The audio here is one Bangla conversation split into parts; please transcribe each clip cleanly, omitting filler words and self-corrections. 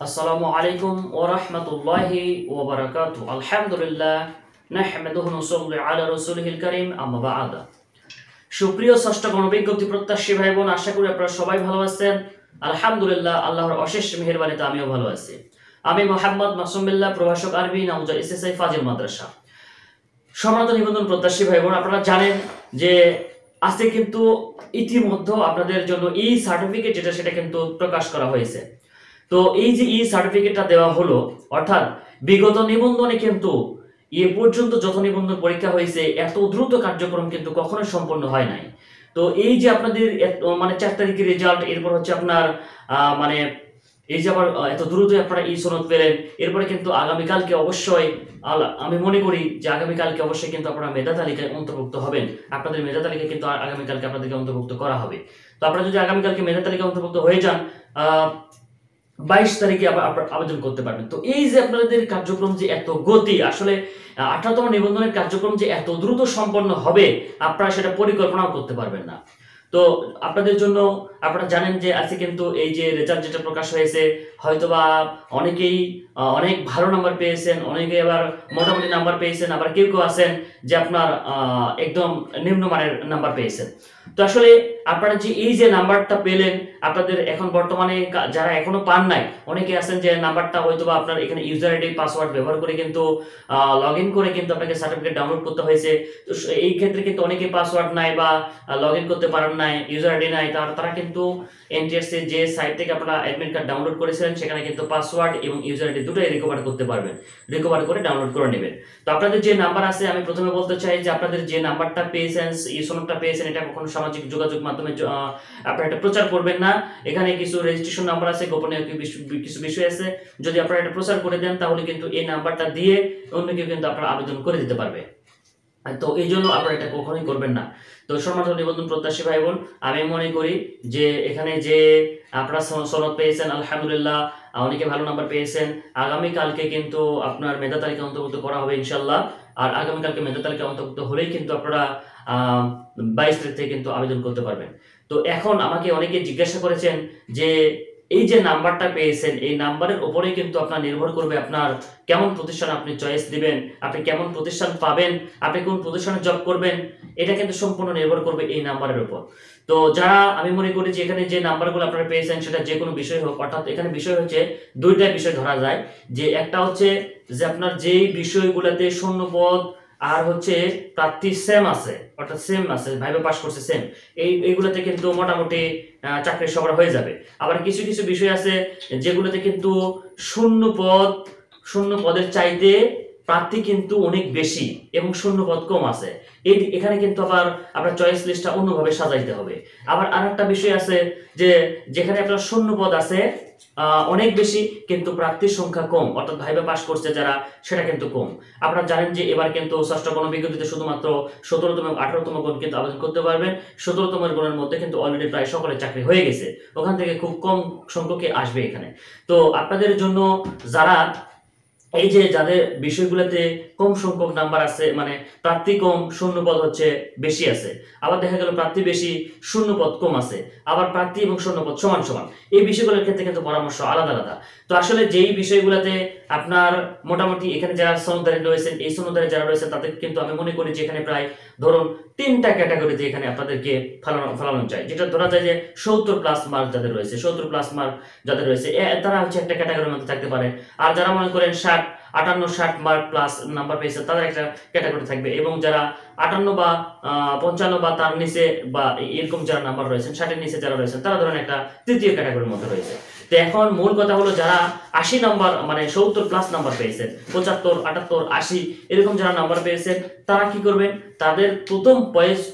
আসসালামু আলাইকুম ওয়া রাহমাতুল্লাহি ওয়া বারাকাতুহু। আলহামদুলিল্লাহ নাহমাদুহু ওয়া নুসাল্লি আলা রাসূলিহিল কারীম, আম্মা বা'দ। সুপ্রিয় ষষ্ঠ গণবিজ্ঞপ্তি প্রত্যাশী ভাই বোন, আশা করি আপনারা সবাই ভালো আছেন। আলহামদুলিল্লাহ, আল্লাহর অশেষ মেহেরবানিতে আমিও ভালো আছি। আমি মোহাম্মদ মাসুম বিল্লাহ, প্রভাষক আরবি, নামজার এসএসআই ফাজিল মাদ্রাসা। সম্মানিত নিবন্ধন প্রত্যাশী ভাই বোন, আপনারা জানেন যে আজকে কিন্তু ইতিমধ্যে আপনাদের জন্য এই সার্টিফিকেট যেটা সেটা কিন্তু প্রকাশ করা হয়েছে। তো এই যে এই সার্টিফিকেটটা দেওয়া হলো, অর্থাৎ বিগত নিবন্ধনে কিন্তু এ পর্যন্ত যত নিবন্ধন পরীক্ষা হয়েছে এত দ্রুত কার্যক্রম কিন্তু কখনোই সম্পন্ন হয় নাই। তো এই যে আপনাদের মানে 4 তারিখের রেজাল্ট, এরপর হচ্ছে আপনার মানে এই যে আবার এত দ্রুতই আপনারা এই সনদ পেলেন, এরপরে কিন্তু আগামীকালকে অবশ্যই আমি মনে করি যে আগামীকালকে অবশ্যই কিন্তু আপনারা মেধা তালিকায় অন্তর্ভুক্ত হবেন। আপনাদের মেধা তালিকায় কিন্তু আগামীকালকে আপনাদেরকে অন্তর্ভুক্ত করা হবে। তো আপনারা যদি আগামীকালকে মেধা তালিকায় অন্তর্ভুক্ত হয়ে যান, 22 তারিখে আবেদন করতে পারবেন। তো এই যে আপনাদের কার্যক্রম যে এত গতি, আসলে 18তম নিবন্ধনের কার্যক্রম যে এত দ্রুত সম্পন্ন হবে, আপনারা সেটা পরিকল্পনাও করতে পারবেন না। তো আপনাদের জন্য আপনারা জানেন যে আজকে কিন্তু এই যে রেজাল্ট যেটা প্রকাশ হয়েছে, হয়তোবা অনেকেই অনেক ভালো নাম্বার পেয়েছেন, অনেকে আবার মোটামুটি নাম্বার পেয়েছেন, আবার কেউ কেউ আছেন যে আপনার একদম নিম্নমানের নাম্বার পেয়েছেন। তো আসলে আপনারা যে এই যে নাম্বারটা পেলেন, আপনাদের এখন বর্তমানে যারা এখনো পান নাই, অনেকে আছেন যে নাম্বারটা হয়তোবা আপনার এখানে ইউজার আইডি পাসওয়ার্ড ব্যবহার করে কিন্তু লগ ইন করে কিন্তু আপনাকে সার্টিফিকেট ডাউনলোড করতে হয়েছে। তো এই ক্ষেত্রে কিন্তু অনেকে পাসওয়ার্ড নাই বা লগ ইন করতে পারেন নাই, ইউজার আইডি নাই, তারা কিন্তু এনটিআরসি যে সাইট থেকে আপনারা অ্যাডমিট কার্ড ডাউনলোড করেছিলেন সেখানে কিন্তু পাসওয়ার্ড এবং ইউজার আইডি দুটোই রিকভার করতে পারবেন, রিকভার করে ডাউনলোড করে নেবেন। তো আপনাদের যে নাম্বার আছে, আমি প্রথমে বলতে চাই যে আপনাদের যে নাম্বারটা পেয়েছেন, এই সনদটা পেয়েছেন, এটা কখনো সামাজিক যোগাযোগ মাধ্যমে আপনারা এটা প্রচার করবেন না। এখানে কিছু রেজিস্ট্রেশন নাম্বার আছে, গোপনীয় কিছু বিষয় আছে। যদি আপনারা এটা প্রচার করে দেন তাহলে কিন্তু এই নাম্বারটা দিয়ে অন্য কেউ কিন্তু আপনারা আবেদন করে দিতে পারবে। তো এই জন্য আপনারা এটা কখনোই করবেন না। তো সম্মানিত নিবন্ধন প্রত্যাশী ভাই বোন, আমি মনে করি যে এখানে যে আপনারা সনদ পেয়েছেন, আলহামদুলিল্লাহ, অনেকে ভালো নাম্বার পেয়েছেন। আগামীকালকে কিন্তু আপনার মেধা তালিকা অন্তর্ভুক্ত করা হবে ইনশাল্লাহ। আর আগামীকালকে মেধা তালিকা অন্তর্ভুক্ত হলেই কিন্তু আপনারা 22 তারিখ থেকে কিন্তু আবেদন করতে পারবেন। তো এখন আমাকে অনেকে জিজ্ঞাসা করেছেন যে এই যে নাম্বারটা পেয়েছেন, এই নাম্বারের উপরেই কিন্তু আপনার নির্ভর করবে আপনার কেমন প্রতিষ্ঠান আপনি চয়েস দিবেন, আপনি কেমন প্রতিষ্ঠান পাবেন, আপনি কোন প্রতিষ্ঠানে জব করবেন, এটা কিন্তু সম্পূর্ণ নির্ভর করবে এই নাম্বারের উপর। তো যারা আমি মনে করি যে এখানে যে নাম্বারগুলো আপনারা পেয়েছেন সেটা যে কোনো বিষয় হোক, অর্থাৎ এখানে বিষয় হচ্ছে দুইটা বিষয় ধরা যায়। যে একটা হচ্ছে যে আপনার যেই বিষয়গুলোতে শূন্যপদ আর হচ্ছে প্রার্থী সেম আছে, অর্থাৎ সেম আছে, ভাইবা পাস করছে সেম, এইগুলোতে কিন্তু মোটামুটি চাকরি সবার হয়ে যাবে। আবার কিছু কিছু বিষয় আছে যেগুলোতে কিন্তু শূন্য পদের চাইতে প্রার্থী কিন্তু অনেক বেশি এবং শূন্য পদ কম আছে। এখানে কিন্তু আবার আপনার চয়েস লিস্টটা অন্যভাবে সাজাইতে হবে। আবার আরেকটা বিষয় আছে যে যেখানে আপনার শূন্য পদ আছে অনেক বেশি কিন্তু প্রার্থীর সংখ্যা কম, অর্থাৎ ভাইবা পাস করছে যারা সেটা কিন্তু কম। আপনারা জানেন যে এবার কিন্তু ষষ্ঠ গণবিজ্ঞপ্তিতে শুধুমাত্র 17তম এবং 18তম গণ কিন্তু আবেদন করতে পারবেন। 17তম গণের মধ্যে কিন্তু অলরেডি প্রায় সকলের চাকরি হয়ে গেছে, ওখান থেকে খুব কম সংখ্যকই আসবে এখানে। তো আপনাদের জন্য যারা এই যে যাদের বিষয়গুলোতে কম সংখ্যক নাম্বার আছে, মানে প্রার্থী কম শূন্যপদ হচ্ছে বেশি আছে, আবার দেখা গেল প্রার্থী বেশি শূন্যপদ কম আছে, আবার প্রার্থী এবং শূন্যপদ সমান সমান, এই বিষয়গুলোর ক্ষেত্রে কিন্তু পরামর্শ আলাদা আলাদা। তো আসলে যেই বিষয়গুলোতে আপনার মোটামুটি এখানে যারা সনদদারি রয়েছেন, এই সনদদারি যারা রয়েছেন তাদের কিন্তু আমি মনে করি যে এখানে প্রায় ধরুন 3টা ক্যাটাগরিতে এখানে আপনাদেরকে ফেলানো যায়। যেটা ধরা যায় যে 70+ মার্ক যাদের রয়েছে, 70+ মার্ক যাদের রয়েছে তারা হচ্ছে একটা ক্যাটাগরির মধ্যে থাকতে পারে। আর যারা মনে করেন 58-60 মার্ক প্লাস নাম্বার পেয়েছে তাদের একটা ক্যাটাগরি থাকবে, এবং যারা 58 বা 55 বা তার নিচে বা এরকম যারা নাম্বার রয়েছেন, 60-এর নিচে যারা রয়েছেন তারা ধরেন একটা তৃতীয় ক্যাটাগরির মধ্যে রয়েছে। তো এখন মূল কথা হলো যারা 80 নাম্বার মানে 70+ নাম্বার পেয়েছেন, 75, 78, 80 এরকম যারা নাম্বার পেয়েছেন তারা কি করবেন, তাদের প্রথম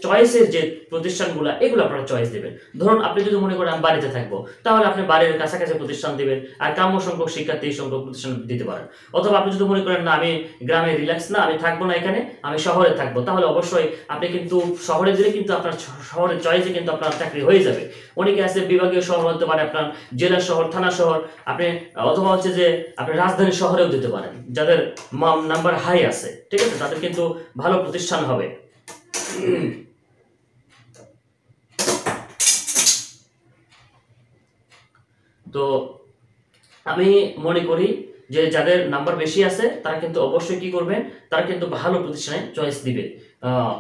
চয়েসের যে প্রতিষ্ঠানগুলো এগুলো আপনারা চয়েস দিবেন। ধরুন আপনি যদি মনে করেন আমি বাড়িতে থাকবো, তাহলে আপনি বাড়ির কাছাকাছি প্রতিষ্ঠান দিবেন, আর কাম্য সংখ্যক শিক্ষার্থী সংখ্যক প্রতিষ্ঠান দিতে পারেন। অথবা আপনি যদি মনে করেন না আমি গ্রামে রিল্যাক্স না, আমি থাকবো না এখানে, আমি শহরে থাকবো, তাহলে অবশ্যই আপনি কিন্তু শহরে দিলে কিন্তু আপনার শহরের চয়েসে কিন্তু আপনার চাকরি হয়ে যাবে। অনেকে আছে বিভাগীয় শহর হতে পারে, আপনার জেলা শহর, থানা শহর, আপনি অথবা হচ্ছে যে আপনি রাজধানী শহরেও দিতে পারেন, যাদের নাম্বার হাই আছে, ঠিক আছে, তাদের কিন্তু ভালো প্রতিষ্ঠান হবে। তো আমি মনে করি যে যাদের নাম্বার বেশি আছে তারা কিন্তু অবশ্যই কি করবেন, তারা কিন্তু ভালো প্রতিষ্ঠানে চয়েস দিবে,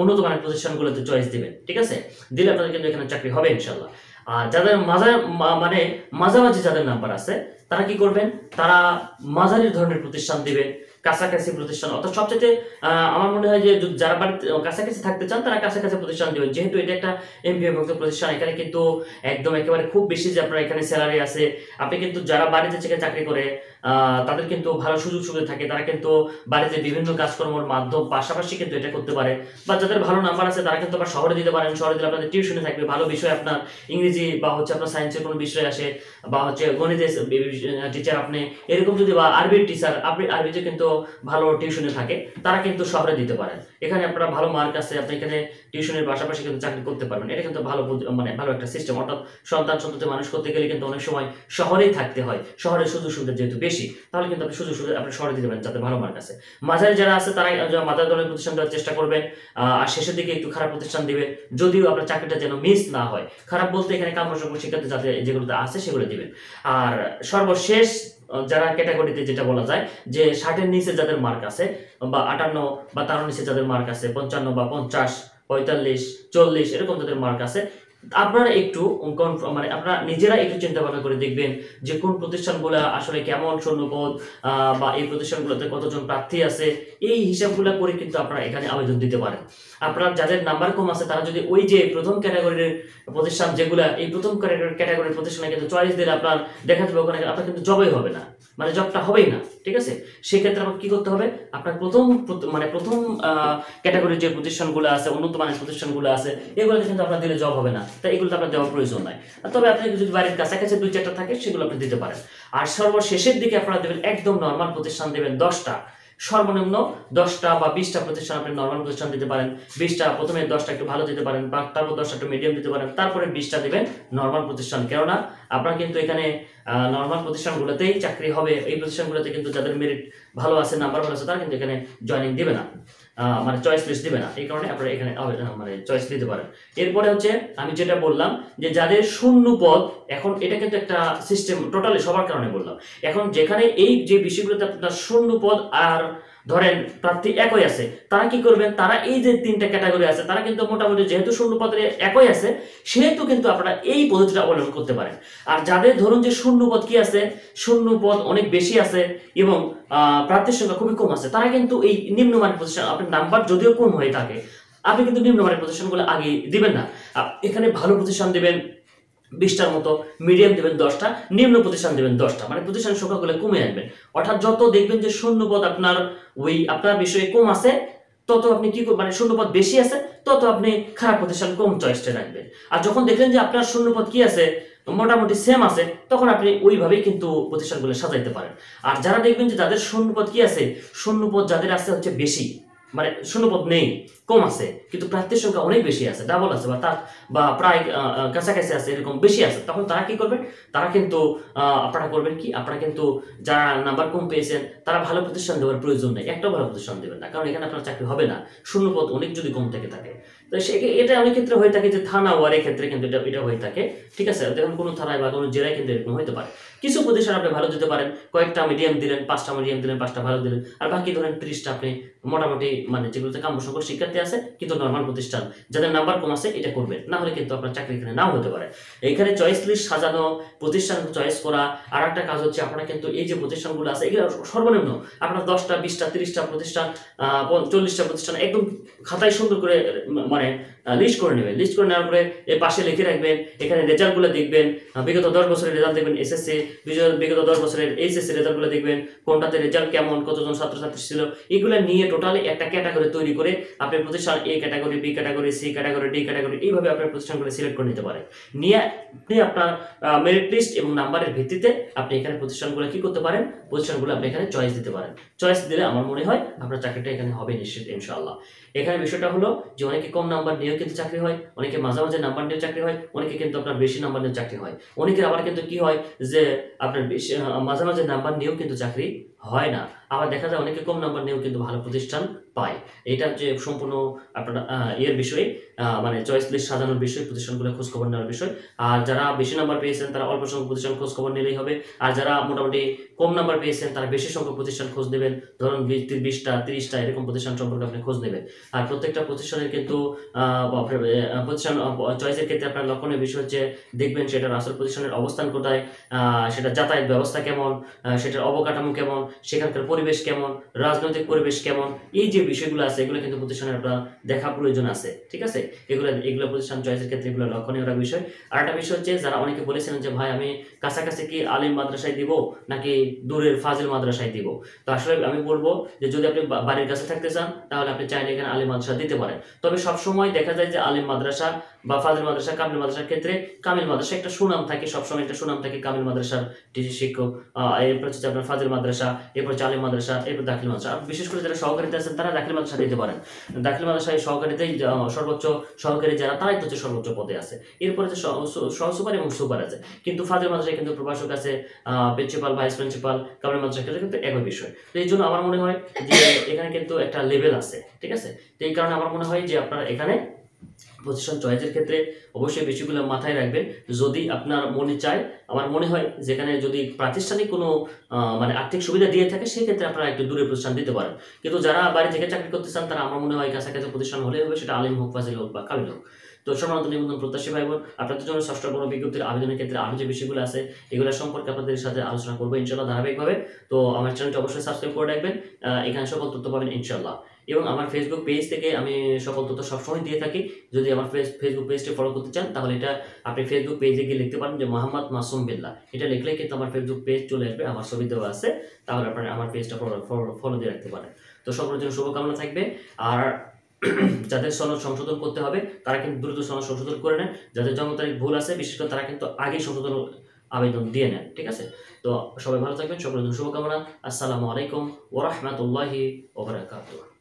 উন্নত মানের প্রতিষ্ঠানগুলোতে চয়েস দিবেন, ঠিক আছে? দিলে আপনাদের কিন্তু এখানে চাকরি হবে ইনশাল্লাহ। আর যাদের মানে মাঝামাঝি যাদের নাম্বার আছে তারা কি করবেন, তারা মাঝারি ধরনের প্রতিষ্ঠান দিবেন, কাছাকাছি প্রতিষ্ঠান, অর্থাৎ সবচেয়ে আমার মনে হয় যে যারা বাড়িতে কাছাকাছি থাকতে চান তারা কাছাকাছি প্রতিষ্ঠান দিবেন, যেহেতু এটা একটা এমবিএ ভুক্ত প্রতিষ্ঠান। এখানে কিন্তু একদম একেবারে খুব বেশি যে আপনার এখানে স্যালারি আছে, আপনি কিন্তু যারা বাড়িতে থেকে চাকরি করে তাদের কিন্তু ভালো সুযোগ সুবিধা থাকে, তারা কিন্তু বাড়িতে বিভিন্ন কাজকর্মের মাধ্যম পাশাপাশি কিন্তু এটা করতে পারে। বা যাদের ভালো নাম্বার আছে তারা কিন্তু আবার শহরে দিতে পারেন, শহরে দিলে আপনাদের টিউশনে থাকবে, ভালো বিষয় আপনার ইংরেজি বা হচ্ছে আপনার সায়েন্সের কোনো বিষয় আসে বা হচ্ছে গণিতের টিচার আপনি এরকম যদি, বা আরবির টিচার আপনি আরবিতে কিন্তু ভালো টিউশনে থাকে, তারা কিন্তু শহরে দিতে পারেন। এখানে আপনার ভালো মার্ক আছে, আপনি এখানে টিউশনের পাশাপাশি কিন্তু চাকরি করতে পারবেন। এটা কিন্তু ভালো মানে ভালো একটা সিস্টেম। অর্থাৎ সন্তান মানুষ করতে গেলে কিন্তু অনেক সময় শহরেই থাকতে হয়, শহরের সুযোগ সুবিধা যেহেতু বেশি, তাহলে কিন্তু আপনি সুযোগ সুবিধা আপনি শহরে দিতে পারেন যাতে ভালো মার্ক আছে। মাঝারি যারা আছে তারা মাঝারি ধরনের প্রতিষ্ঠান দেওয়ার চেষ্টা করবেন, আর শেষের দিকে একটু খারাপ প্রতিষ্ঠান দিবেন, যদিও আপনার চাকরিটা যেন মিস না হয়। খারাপ বলতে এখানে কাম্যযোগ্য শিক্ষার্থী যাতে যেগুলোতে আছে সেগুলো দিবেন। আর সর্বশেষ যারা ক্যাটাগরিতে যেটা বলা যায় যে 60-এর নিচে যাদের মার্ক আছে, বা 58 বা তার নিচে যাদের মার্ক আছে, 55 বা 50, 45, 40 এরকম যাদের মার্ক আছে, আপনারা একটু মানে আপনারা নিজেরা একটু চিন্তা ভাবনা করে দেখবেন যে কোন প্রতিষ্ঠানগুলো আসলে কেমন শূন্যপদ, বা এই প্রতিষ্ঠানগুলোতে কতজন প্রার্থী আছে, এই হিসাবগুলো করে কিন্তু আপনারা এখানে আবেদন দিতে পারেন। আপনারা যাদের নাম্বার কম আছে তারা যদি ওই যে প্রথম ক্যাটাগরির প্রতিষ্ঠান যেগুলা, এই প্রথম ক্যাটাগরির প্রতিষ্ঠানে কিন্তু চয়েস দিলে আপনার দেখা যাবে ওখানে আপনার কিন্তু জবই হবে না, মানে জবটা হবেই না, ঠিক আছে? সেক্ষেত্রে আপনার কি করতে হবে, আপনার প্রথম ক্যাটাগরির যে প্রতিষ্ঠানগুলো আছে, উন্নত মানের প্রতিষ্ঠানগুলো আছে, এগুলোতে কিন্তু আপনার দিলে জব হবে না, তাই এগুলোতে আপনার দেওয়ার প্রয়োজন নাই। তবে আপনি যদি বাড়ির কাছাকাছি 2-4টা থাকে সেগুলো আপনি দিতে পারেন। আর সর্বশেষের দিকে আপনারা দেবেন একদম নর্মাল প্রতিষ্ঠান দেবেন 10টা, সর্বনিম্ন 10টা বা 20টা প্রতিষ্ঠান আপনি নর্মাল প্রতিষ্ঠান দিতে পারেন। 20টা প্রথমে 10টা একটু ভালো দিতে পারেন, তারপর 10টা একটু মিডিয়াম দিতে পারেন, তারপরে 20টা দিবেন নর্মাল প্রতিষ্ঠান। কেননা আপনার কিন্তু এখানে নর্মাল প্রতিষ্ঠানগুলোতেই চাকরি হবে। এই প্রতিষ্ঠানগুলোতে কিন্তু যাদের মেরিট ভালো আছে, নাম্বার ভালো আছে, তারা কিন্তু এখানে জয়েনিং দিবে না, মানে চয়েস লিস্ট দিবে না। এই কারণে আপনারা এখানে মানে চয়েস দিতে পারেন। এরপরে হচ্ছে আমি যেটা বললাম যে যাদের শূন্য পদ, এখন এটা কিন্তু একটা সিস্টেম টোটালি সবার কারণে বললাম। এখন যেখানে এই যে বিষয়গুলোতে আপনার শূন্য পদ আর ধরেন প্রার্থী একই আছে, তারা কি করবেন, তারা এই যে 3টা ক্যাটাগরি আছে তারা কিন্তু মোটামুটি যেহেতু শূন্য পদের একই আছে সেহেতু কিন্তু আপনারা এই পদ্ধতিটা অবলম্বন করতে পারেন। আর যাদের ধরুন যে শূন্য পদ কি আছে, শূন্য পদ অনেক বেশি আছে এবং প্রার্থীর সংখ্যা খুবই কম আছে, তারা কিন্তু এই নিম্নমানের প্রতিষ্ঠান, আপনার নাম্বার যদিও কম হয়ে থাকে আপনি কিন্তু নিম্নমানের প্রতিষ্ঠানগুলো আগে দিবেন না। এখানে ভালো প্রতিষ্ঠান দিবেন 20টার মতো, মিডিয়াম দেবেন 10টা, নিম্ন প্রতিষ্ঠান দেবেন 10টা, মানে প্রতিষ্ঠান সংখ্যাগুলো কমে আনবেন। অর্থাৎ যত দেখবেন যে শূন্যপদ আপনার ওই আপনার বিষয়ে কম আছে, তত আপনি কি মানে শূন্যপদ বেশি আছে তত আপনি খারাপ প্রতিষ্ঠান কম চয়েসটা রাখবেন। আর যখন দেখলেন যে আপনার শূন্যপদ কি আছে, মোটামুটি সেম আছে, তখন আপনি ওইভাবেই কিন্তু প্রতিষ্ঠানগুলো সাজাইতে পারেন। আর যারা দেখবেন যে যাদের শূন্যপদ কি আছে, শূন্যপদ যাদের আছে হচ্ছে বেশি, মানে শূন্যপদ নেই, কম আছে কিন্তু প্রার্থীর সংখ্যা অনেক বেশি আছে, ডাবল আছে বা তার বা প্রায় কাছাকাছি আছে, এরকম বেশি আছে, তখন তারা কি করবেন, তারা কিন্তু আপনারা করবেন কি, আপনারা কিন্তু যারা নাম্বার কম পেয়েছেন তারা ভালো প্রতিষ্ঠান দেওয়ার প্রয়োজন নেই, একটাও ভালো প্রতিষ্ঠান দেবেন না, কারণ এখানে আপনার চাকরি হবে না, শূন্যপদ অনেক যদি কম থেকে থাকে। তো এটা অনেক ক্ষেত্রে হয়ে থাকে যে থানা ওয়ার্ডের ক্ষেত্রে কিন্তু এটা হয়ে থাকে, ঠিক আছে? দেখুন কোনো থানায় বা কোনো জেলায় কিন্তু এরকম হতে পারে। কিছু প্রতিষ্ঠান আপনি ভালো দিতে পারেন, কয়েকটা মিডিয়াম দিলেন, 5টা মিডিয়াম দিলেন, 5টা ভালো দিলেন, আর বাকি ধরেন 30টা আপনি মোটামুটি মানে যেগুলোতে কাম্যসংখ্যক শিক্ষার্থী আছে কিন্তু নর্মাল প্রতিষ্ঠান, যাদের নাম্বার কম আছে এটা করবেন, না হলে কিন্তু আপনার চাকরি এখানে নাও হতে পারে। এইখানে চয়েস লিস্ট সাজানো, প্রতিষ্ঠান চয়েস করা, আর একটা কাজ হচ্ছে আপনারা কিন্তু এই যে প্রতিষ্ঠানগুলো আছে এগুলো সর্বনিম্ন আপনার 10টা, 20টা, 30টা প্রতিষ্ঠান, 40টা প্রতিষ্ঠান একদম খাতায় সুন্দর করে মানে লিস্ট করে নেবেন। লিস্ট করে নেওয়ার পরে এর পাশে লিখে রাখবেন, এখানে রেজাল্টগুলো দেখবেন, বিগত 10 বছরের রেজাল্ট দেখবেন, এসএসসি বিগত 10 বছরের এইচএসসি রেজাল্টগুলো দেখবেন, কোনটাতে রেজাল্ট কেমন, কতজন ছাত্রছাত্রী ছিল, এগুলো নিয়ে টোটালি একটা ক্যাটাগরি তৈরি করে আপনি প্রতিষ্ঠান A category, B category, C category, D category, এইভাবে আপনার প্রতিষ্ঠানগুলো সিলেক্ট করে নিতে পারেন। নিয়ে আপনি আপনার মেরিট লিস্ট এবং নাম্বারের ভিত্তিতে আপনি এখানে প্রতিষ্ঠানগুলো কি করতে পারেন, প্রতিষ্ঠানগুলো আপনি এখানে চয়েস দিতে পারেন। চয়েস দিলে আমার মনে হয় আপনার চাকরিটা এখানে হবে নিশ্চিত ইনশাআল্লাহ। এখানে বিষয়টা হলো যে অনেকে কম নাম্বার নিয়েও কিন্তু চাকরি হয়, অনেকে মাঝামাঝি নাম্বার নিয়েও চাকরি হয়, অনেকে কিন্তু আপনার বেশি নাম্বার নিয়ে চাকরি হয়, অনেকের আবার কিন্তু কি হয় যে আপনার বেশি মাঝামাঝি নাম্বার নিয়েও কিন্তু চাকরি হয় না। আবার দেখা যায় অনেকে কম নাম্বার নিয়েও কিন্তু ভালো প্রতিষ্ঠান পায়। এটা যে সম্পূর্ণ আপনার ইয়ের বিষয়, মানে চয়েস লিস্ট সাজানোর বিষয়, প্রতিষ্ঠানগুলো খোঁজখবর নেওয়ার বিষয়। আর যারা বেশি নাম্বার পেয়েছেন তারা অল্প সংখ্যক প্রতিষ্ঠান খোঁজখবর নিলেই হবে। আর যারা মোটামুটি কম নাম্বার পেয়েছেন তারা বেশি সংখ্যক প্রতিষ্ঠান খোঁজ নেবেন। ধরুন 20টা 30টা এরকম প্রতিষ্ঠান সম্পর্কে আপনি খোঁজ নেবেন। আর প্রত্যেকটা প্রতিষ্ঠানের কিন্তু প্রতিষ্ঠান চয়েসের ক্ষেত্রে আপনার লক্ষণীয় বিষয় হচ্ছে দেখবেন সেটার আসল প্রতিষ্ঠানের অবস্থান কোথায়, সেটা যাতায়াত ব্যবস্থা কেমন, সেটার অবকাঠামো কেমন, সেখানকার পরিবেশ কেমন, রাজনৈতিক পরিবেশ কেমন, এই যে বিষয়গুলো আছে এগুলো কিন্তু প্রতিষ্ঠানের আপনার দেখা প্রয়োজন আছে। ঠিক আছে, এগুলো প্রতিষ্ঠান চয়েসের ক্ষেত্রে এগুলো লক্ষণীয় একটা বিষয়। আর একটা বিষয় হচ্ছে যারা অনেকে বলেছিলেন যে ভাই আমি কাছাকাছি কি আলিম মাদ্রাসায় দিব নাকি দূরের ফাজিল মাদ্রাসায় দিব, তো আসলে আমি বলবো যে যদি আপনি বাড়ির কাছে থাকতে চান তাহলে আপনি চাইলে এখানে আলিম মাদ্রাসা দিতে পারেন। তবে সবসময় দেখা যায় যে আলিম মাদ্রাসা বা ফাজিল মাদ্রাসা, কামিল মাদ্রাসার ক্ষেত্রে কামিল মাদ্রাসা একটা সুনাম থাকে, সবসময় একটা সুনাম থাকে কামিল মাদ্রাসার শিক্ষক, এরপর হচ্ছে আপনার ফাজিল মাদ্রাসা, এরপর হচ্ছে আলিম মাদ্রাসা, এরপর দাখিল মাদ্রাসা। আর বিশেষ করে যারা সহকারীতে আছেন তারা দাখিল মাদ্রাসা দিতে পারেন। দাখিল মাদ্রাসায় সহকারীতেই সর্বোচ্চ সহকারী যারা তারাই তো হচ্ছে সর্বোচ্চ পদে আছে। এরপরে হচ্ছে সহসুপার এবং সুপার আছে। কিন্তু ফাজিল মাদ্রাসায় কিন্তু প্রভাষক আছে, প্রিন্সিপাল, ভাইস প্রিন্সিপাল। কামিল মাদ্রাসার ক্ষেত্রে কিন্তু একই বিষয়। তো এই জন্য আমার মনে হয় যে এখানে কিন্তু একটা লেভেল আছে। ঠিক আছে, তো এই কারণে আমার মনে হয় যে আপনারা এখানে প্রতিষ্ঠান চয়েসের ক্ষেত্রে অবশ্যই বিষয়গুলো মাথায় রাখবেন। যদি আপনার মনে চায়, আমার মনে হয় যেখানে যদি প্রাতিষ্ঠানিক কোনো মানে আর্থিক সুবিধা দিয়ে থাকে সেক্ষেত্রে আপনারা একটু দূরে প্রতিষ্ঠান দিতে পারেন। কিন্তু যারা বাড়ি থেকে চাকরি করতে চান তারা আমার মনে হয় কাছাকাছি প্রতিষ্ঠান হলেই হবে, সেটা আলিম হোক, ফাজিল হোক বা কামিল হোক। তো সম্মানিত নিবন্ধন প্রত্যাশী ভাই বোন, আপনাদের জন্য ষষ্ঠ কোনো বিজ্ঞপ্তির আবেদনের ক্ষেত্রে আরও যে বিষয়গুলো আছে এগুলো সম্পর্কে আপনাদের সাথে আলোচনা করবো ইনশাল্লাহ ধারাবাহিকভাবে। তো আমার চ্যানেলটি অবশ্যই সাবস্ক্রাইব করে রাখবেন, এখানে সকল তথ্য পাবেন ইনশাল্লাহ। এবং আমার ফেসবুক পেজ থেকে আমি সকল তথ্য সবসময় দিয়ে থাকি। যদি আমার ফেসবুক পেজটি ফলো করতে চান তাহলে এটা আপনি ফেসবুক পেজে গিয়ে লিখতে পারেন যে মোহাম্মদ মাসুম বিল্লাহ, এটা লিখলে কিন্তু আমার ফেসবুক পেজ চলে আসবে, আমার ছবি দেওয়া আছে, তাহলে আপনারা আমার পেজটা ফলো দিয়ে রাখতে পারেন। তো সকলের জন্য শুভকামনা থাকবে। আর যাদের সনদ সংশোধন করতে হবে তারা কিন্তু দ্রুত সনদ সংশোধন করে নেন। যাদের জন্ম তারিখ ভুল আছে বিশেষ করে তারা কিন্তু আগেই সংশোধন আবেদন দিয়ে নেন। ঠিক আছে, তো সবাই ভালো থাকবেন, সকলের জন্য শুভকামনা। আসসালামু আলাইকুম ওয়া রাহমাতুল্লাহি ওয়া বারাকাতুহু।